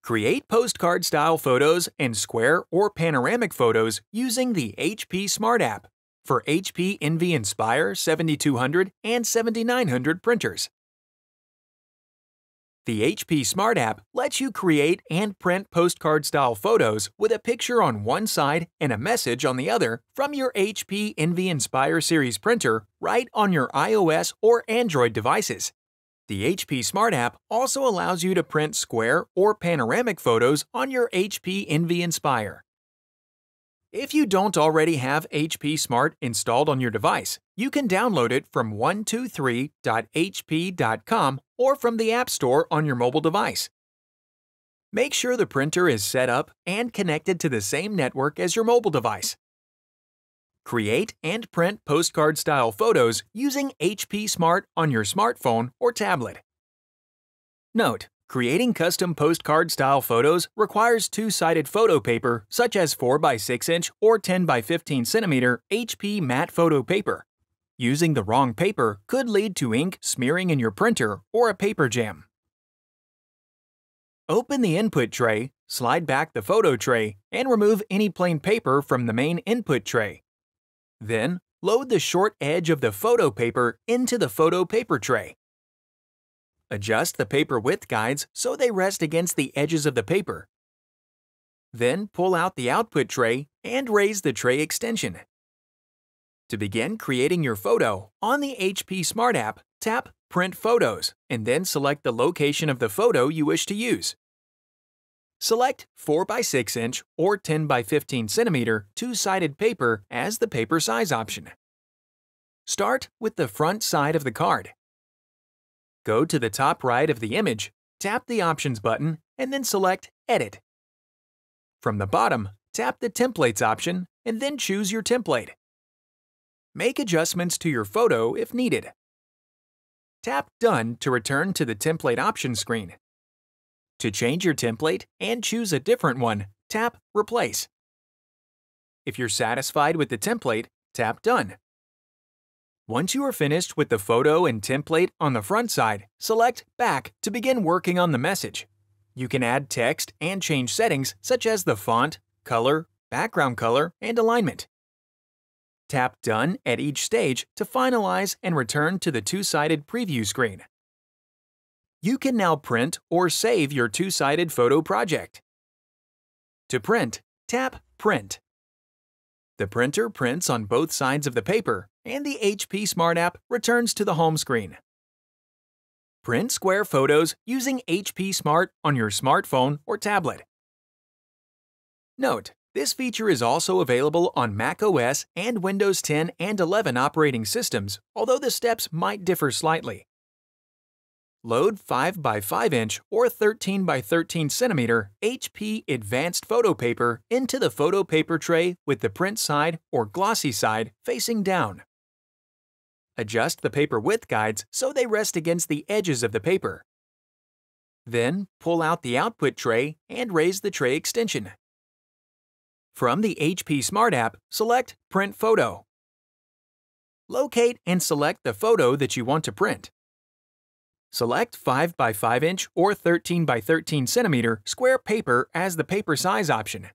Create postcard-style photos and square or panoramic photos using the HP Smart app for HP Envy Inspire 7200 and 7900 printers. The HP Smart app lets you create and print postcard-style photos with a picture on one side and a message on the other from your HP Envy Inspire series printer right on your iOS or Android devices. The HP Smart app also allows you to print square or panoramic photos on your HP Envy Inspire. If you don't already have HP Smart installed on your device, you can download it from 123.hp.com or from the App Store on your mobile device. Make sure the printer is set up and connected to the same network as your mobile device. Create and print postcard-style photos using HP Smart on your smartphone or tablet. Note: creating custom postcard-style photos requires two-sided photo paper such as 4x6" or 10x15cm HP matte photo paper. Using the wrong paper could lead to ink smearing in your printer or a paper jam. Open the input tray, slide back the photo tray, and remove any plain paper from the main input tray. Then, load the short edge of the photo paper into the photo paper tray. Adjust the paper width guides so they rest against the edges of the paper. Then pull out the output tray and raise the tray extension. To begin creating your photo, on the HP Smart app, tap Print Photos and then select the location of the photo you wish to use. Select 4x6" or 10x15cm two-sided paper as the paper size option. Start with the front side of the card. Go to the top right of the image, tap the Options button, and then select Edit. From the bottom, tap the Templates option and then choose your template. Make adjustments to your photo if needed. Tap Done to return to the Template options screen. To change your template and choose a different one, tap Replace. If you're satisfied with the template, tap Done. Once you are finished with the photo and template on the front side, select Back to begin working on the message. You can add text and change settings such as the font, color, background color, and alignment. Tap Done at each stage to finalize and return to the two-sided preview screen. You can now print or save your two-sided photo project. To print, tap Print. The printer prints on both sides of the paper, and the HP Smart app returns to the home screen. Print square photos using HP Smart on your smartphone or tablet. Note: this feature is also available on macOS and Windows 10 and 11 operating systems, although the steps might differ slightly. Load 5x5" or 13x13cm HP Advanced Photo Paper into the photo paper tray with the print side or glossy side facing down. Adjust the paper width guides so they rest against the edges of the paper. Then, pull out the output tray and raise the tray extension. From the HP Smart app, select Print Photo. Locate and select the photo that you want to print. Select 5x5" or 13x13cm square paper as the paper size option.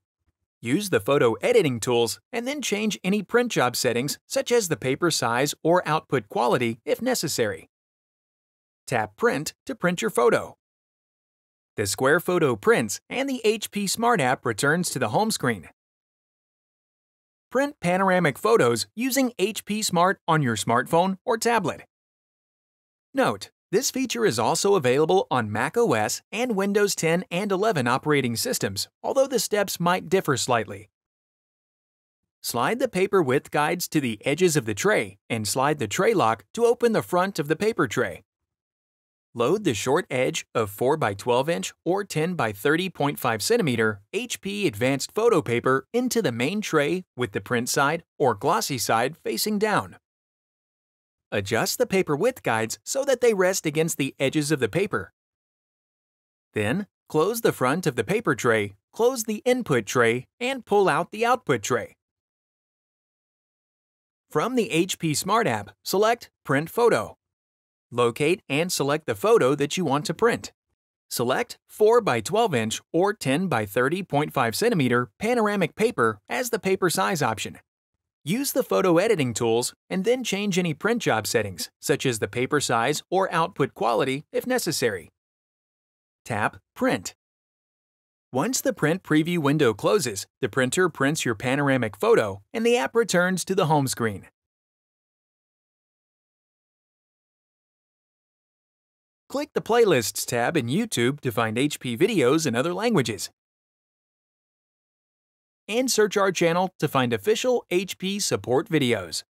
Use the photo editing tools and then change any print job settings such as the paper size or output quality if necessary. Tap Print to print your photo. The square photo prints and the HP Smart app returns to the home screen. Print panoramic photos using HP Smart on your smartphone or tablet. Note: this feature is also available on macOS and Windows 10 and 11 operating systems, although the steps might differ slightly. Slide the paper width guides to the edges of the tray and slide the tray lock to open the front of the paper tray. Load the short edge of 4x12" or 10x30.5cm HP Advanced Photo Paper into the main tray with the print side or glossy side facing down. Adjust the paper width guides so that they rest against the edges of the paper. Then, close the front of the paper tray, close the input tray, and pull out the output tray. From the HP Smart app, select Print Photo. Locate and select the photo that you want to print. Select 4 by 12 inch or 10 by 30.5 cm panoramic paper as the paper size option. Use the photo editing tools and then change any print job settings, such as the paper size or output quality if necessary. Tap Print. Once the print preview window closes, the printer prints your panoramic photo and the app returns to the home screen. Click the Playlists tab in YouTube to find HP videos in other languages. And search our channel to find official HP support videos.